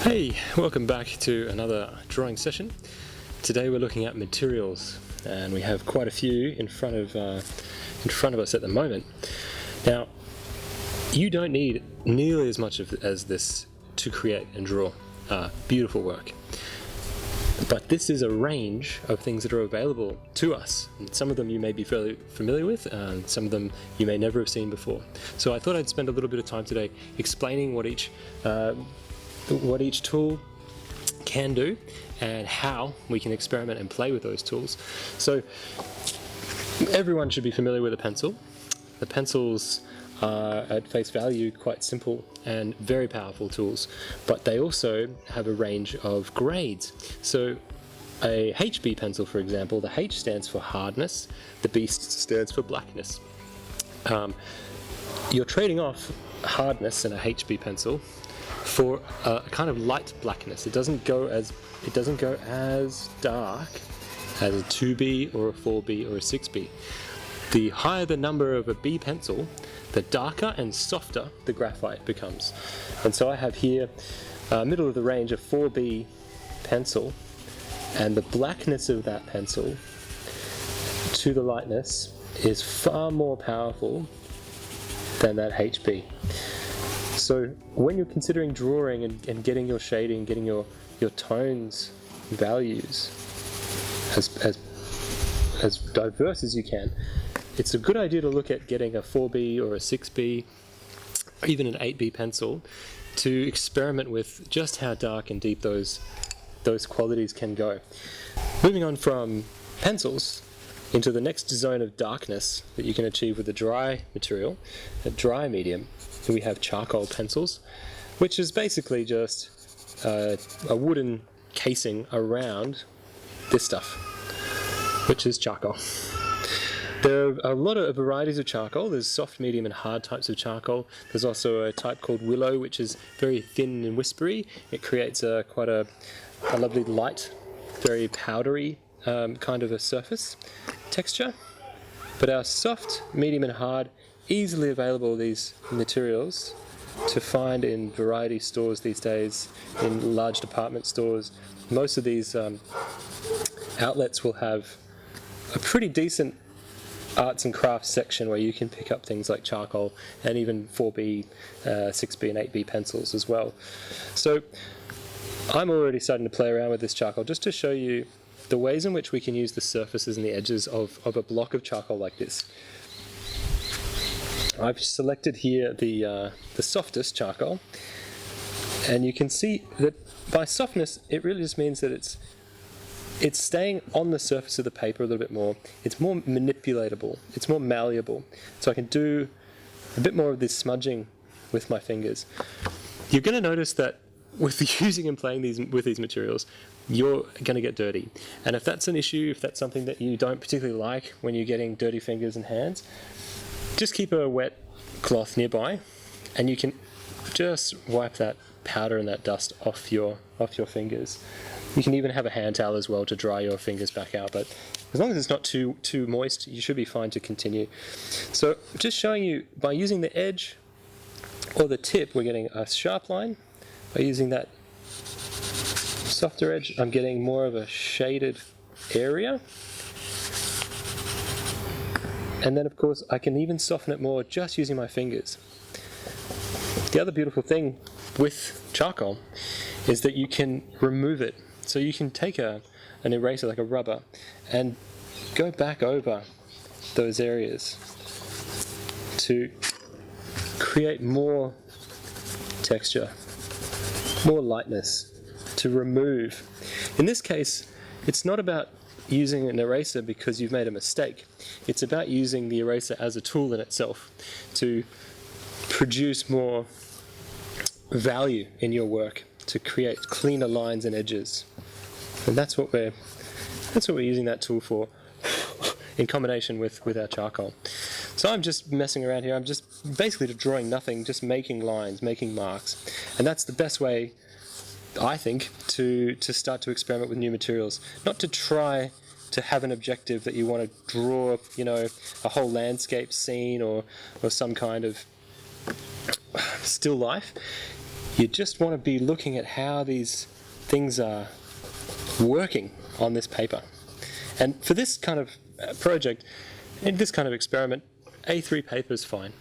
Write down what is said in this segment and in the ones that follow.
Hey, welcome back to another drawing session. Today we're looking at materials, and we have quite a few in front of us at the moment. Now, you don't need nearly as much as this to create and draw beautiful work. But this is a range of things that are available to us. And some of them you may be fairly familiar with, and some of them you may never have seen before. So I thought I'd spend a little bit of time today explaining what each tool can do and how we can experiment and play with those tools. So everyone should be familiar with a pencil. The pencils are at face value quite simple and very powerful tools, but they also have a range of grades. So a HB pencil, for example, the H stands for hardness, the B stands for blackness. You're trading off hardness in a HB pencil for a kind of light blackness. It doesn't go as dark as a 2B or a 4B or a 6B. The higher the number of a B pencil, the darker and softer the graphite becomes. And so I have here middle of the range a 4B pencil, and the blackness of that pencil to the lightness is far more powerful than that HB. So when you're considering drawing and getting your shading, getting your tones values as diverse as you can, it's a good idea to look at getting a 4B or a 6B or even an 8B pencil to experiment with just how dark and deep those qualities can go. Moving on from pencils into the next zone of darkness that you can achieve with a dry material, a dry medium, we have charcoal pencils, which is basically just a wooden casing around this stuff, which is charcoal. There are a lot of varieties of charcoal. There's soft, medium, and hard types of charcoal. There's also a type called willow, which is very thin and whispery. It creates quite a lovely light, very powdery kind of a surface texture. But our soft, medium, and hard, easily available these materials to find in variety stores these days, in large department stores. Most of these outlets will have a pretty decent arts and crafts section where you can pick up things like charcoal and even 4B, 6B and 8B pencils as well. So I'm already starting to play around with this charcoal just to show you the ways in which we can use the surfaces and the edges of a block of charcoal like this. I've selected here the softest charcoal, and you can see that by softness it really just means that it's staying on the surface of the paper a little bit more. It's more manipulatable, it's more malleable, so I can do a bit more of this smudging with my fingers. You're going to notice that with using and playing with these materials, you're going to get dirty, and if that's an issue, if that's something that you don't particularly like when you're getting dirty fingers and hands, just keep a wet cloth nearby, and you can just wipe that powder and that dust off your fingers. You can even have a hand towel as well to dry your fingers back out, but as long as it's not too moist, you should be fine to continue. So just showing you, by using the edge or the tip, we're getting a sharp line. By using that softer edge, I'm getting more of a shaded area. And then of course I can even soften it more just using my fingers. The other beautiful thing with charcoal is that you can remove it. So you can take an eraser like a rubber and go back over those areas to create more texture, more lightness, to remove. In this case, it's not about using an eraser because you've made a mistake. It's about using the eraser as a tool in itself to produce more value in your work, to create cleaner lines and edges. And that's what we're using that tool for, in combination with our charcoal. So I'm just messing around here. I'm just basically drawing nothing, just making lines, making marks. And that's the best way, I think, to start to experiment with new materials. Not to try to have an objective that you want to draw, a whole landscape scene or some kind of still life. You just want to be looking at how these things are working on this paper. And for this kind of project, in this kind of experiment, A3 paper is fine.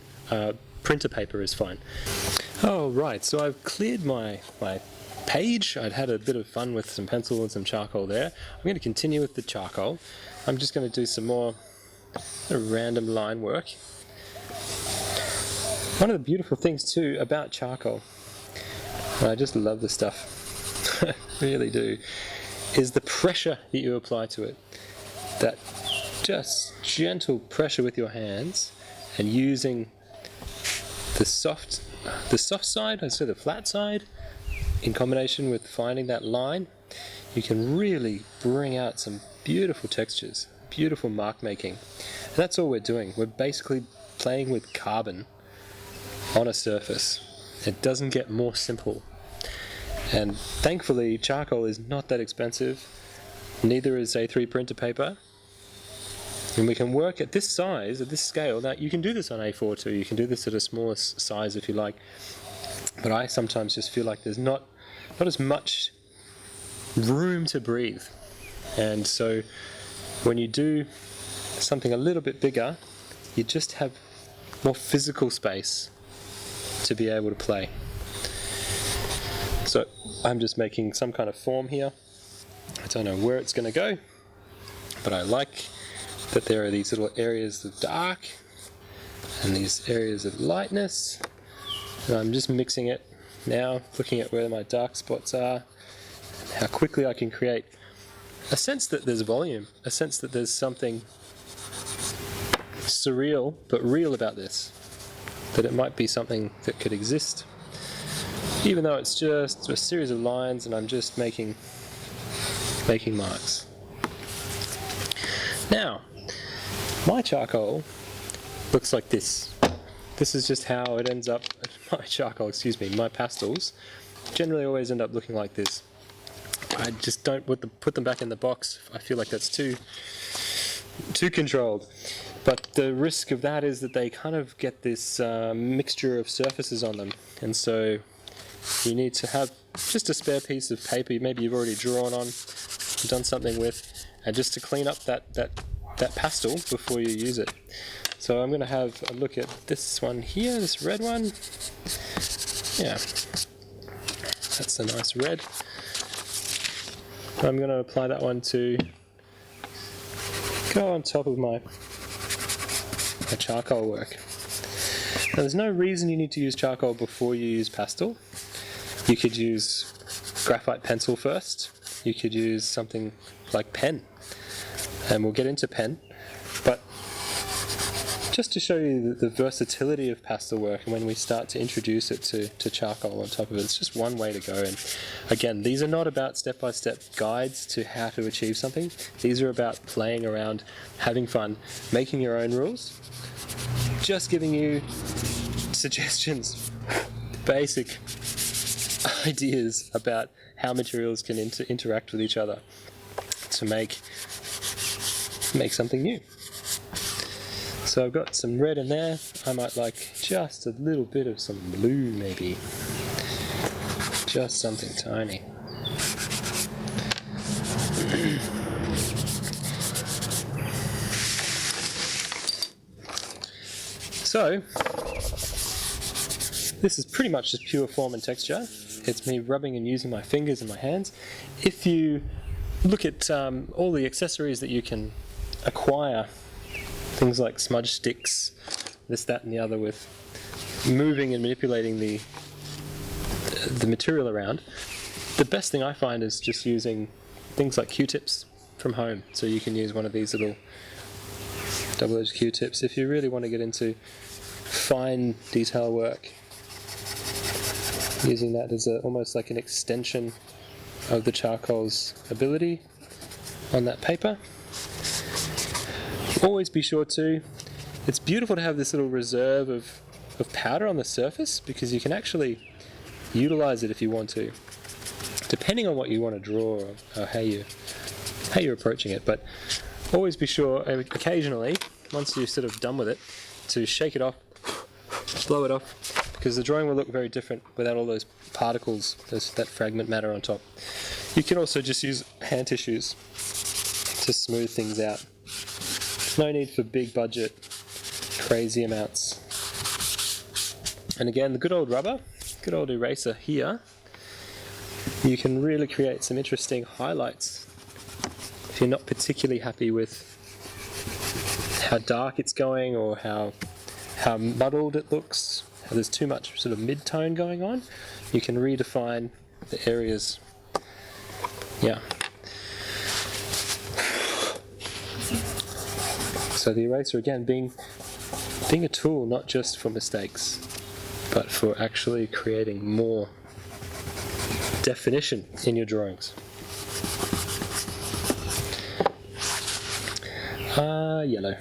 Printer paper is fine. Oh, right, so I've cleared my page. I'd had a bit of fun with some pencil and some charcoal there. I'm going to continue with the charcoal. I'm just going to do some more random line work. One of the beautiful things too about charcoal, and I just love this stuff, really do, is the pressure that you apply to it. That just gentle pressure with your hands and using the soft side instead of the flat side in combination with finding that line, you can really bring out some beautiful textures, beautiful mark making. And that's all we're doing. We're basically playing with carbon on a surface. It doesn't get more simple. And thankfully charcoal is not that expensive, neither is A3 printer paper. And we can work at this size, at this scale. Now you can do this on A4 too, you can do this at a smaller size if you like, but I sometimes just feel like there's not as much room to breathe. And so when you do something a little bit bigger, you just have more physical space to be able to play. So I'm just making some kind of form here. I don't know where it's going to go, but I like that there are these little areas of dark and these areas of lightness, and I'm just mixing it now, looking at where my dark spots are, and how quickly I can create a sense that there's volume, a sense that there's something surreal but real about this, that it might be something that could exist, even though it's just a series of lines and I'm just making marks. Now, my charcoal looks like this. This is just how it ends up. My pastels generally always end up looking like this. I just don't put them back in the box. I feel like that's too controlled. But the risk of that is that they kind of get this mixture of surfaces on them, and so you need to have just a spare piece of paper maybe you've already drawn on, done something with, and just to clean up that pastel before you use it. So I'm going to have a look at this one here, this red one. Yeah, that's a nice red. I'm going to apply that one to go on top of my charcoal work. Now there's no reason you need to use charcoal before you use pastel. You could use graphite pencil first. You could use something like pen, and we'll get into pen, but just to show you the versatility of pastel work, and when we start to introduce it to charcoal on top of it, it's just one way to go. And again, these are not about step-by-step guides to how to achieve something. These are about playing around, having fun, making your own rules, just giving you suggestions, basic ideas about how materials can interact with each other to make something new. So I've got some red in there. I might like just a little bit of some blue maybe. Just something tiny. So this is pretty much just pure form and texture. It's me rubbing and using my fingers and my hands. If you look at all the accessories that you can acquire, things like smudge sticks, this, that and the other, with moving and manipulating the material around, the best thing I find is just using things like Q-tips from home. So you can use one of these little double-edged Q-tips if you really want to get into fine detail work, using that as almost like an extension of the charcoal's ability on that paper. Always be sure to, it's beautiful to have this little reserve of powder on the surface, because you can actually utilize it if you want to, depending on what you want to draw or how you're approaching it. But always be sure occasionally, once you're sort of done with it, to shake it off, blow it off, because the drawing will look very different without all those particles, that fragment matter on top. You can also just use hand tissues to smooth things out. No need for big budget, crazy amounts. And again, the good old rubber, good old eraser here, you can really create some interesting highlights if you're not particularly happy with how dark it's going or how muddled it looks, how there's too much sort of mid-tone going on. You can redefine the areas. Yeah. So the eraser, again, being a tool not just for mistakes, but for actually creating more definition in your drawings. Yellow.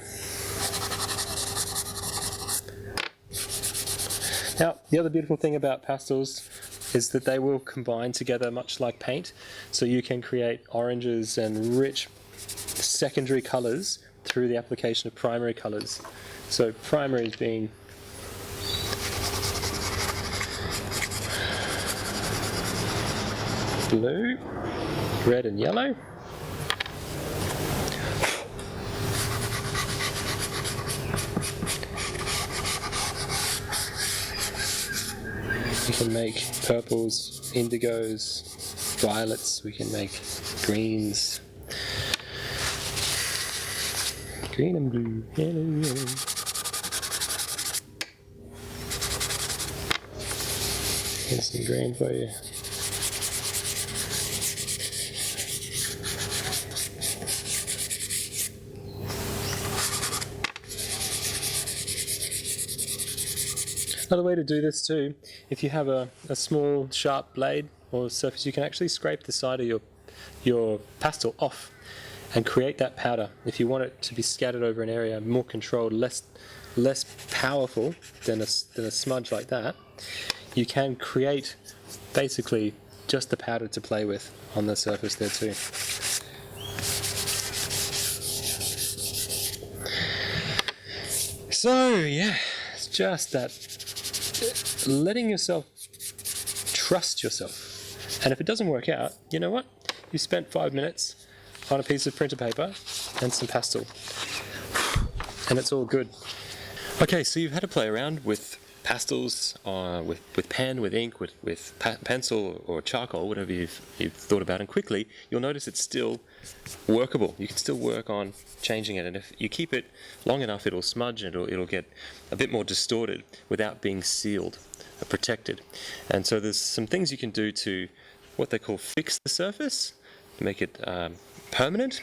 Now, the other beautiful thing about pastels is that they will combine together much like paint, so you can create oranges and rich secondary colours through the application of primary colours. So primary being blue, red and yellow. We can make purples, indigos, violets, we can make greens. Green and blue, yellow, yellow. Here's some green for you. Another way to do this too, if you have a small sharp blade or surface, you can actually scrape the side of your pastel off and create that powder. If you want it to be scattered over an area, more controlled, less powerful than a smudge like that, you can create basically just the powder to play with on the surface there too. So yeah, it's just that letting yourself trust yourself. And if it doesn't work out, you know what? You spent 5 minutes on a piece of printer paper and some pastel, and it's all good. Okay, so you've had to play around with pastels, with pen, with ink, with pencil or charcoal, whatever you've thought about, and quickly you'll notice it's still workable. You can still work on changing it, and if you keep it long enough, it'll smudge and it'll get a bit more distorted without being sealed or protected. And so there's some things you can do to what they call fix the surface, make it permanent.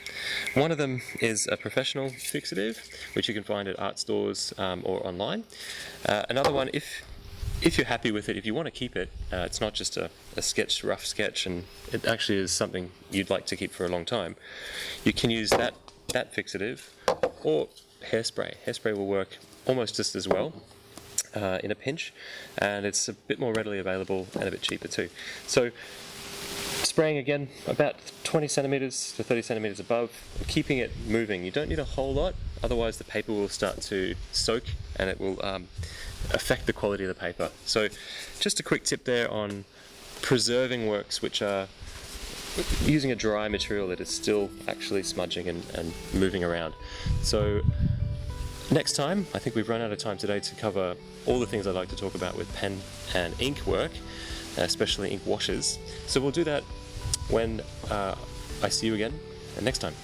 One of them is a professional fixative, which you can find at art stores or online. Another one, if you're happy with it, if you want to keep it, it's not just a rough sketch, and it actually is something you'd like to keep for a long time, you can use that fixative or hairspray. Hairspray will work almost just as well in a pinch, and it's a bit more readily available and a bit cheaper too. So spraying again about 20 centimeters to 30 centimeters above, and keeping it moving. You don't need a whole lot, otherwise the paper will start to soak and it will affect the quality of the paper. So just a quick tip there on preserving works which are using a dry material that is still actually smudging and moving around. So next time, I think we've run out of time today to cover all the things I'd like to talk about with pen and ink work, especially ink washes. So we'll do that when I see you again next time.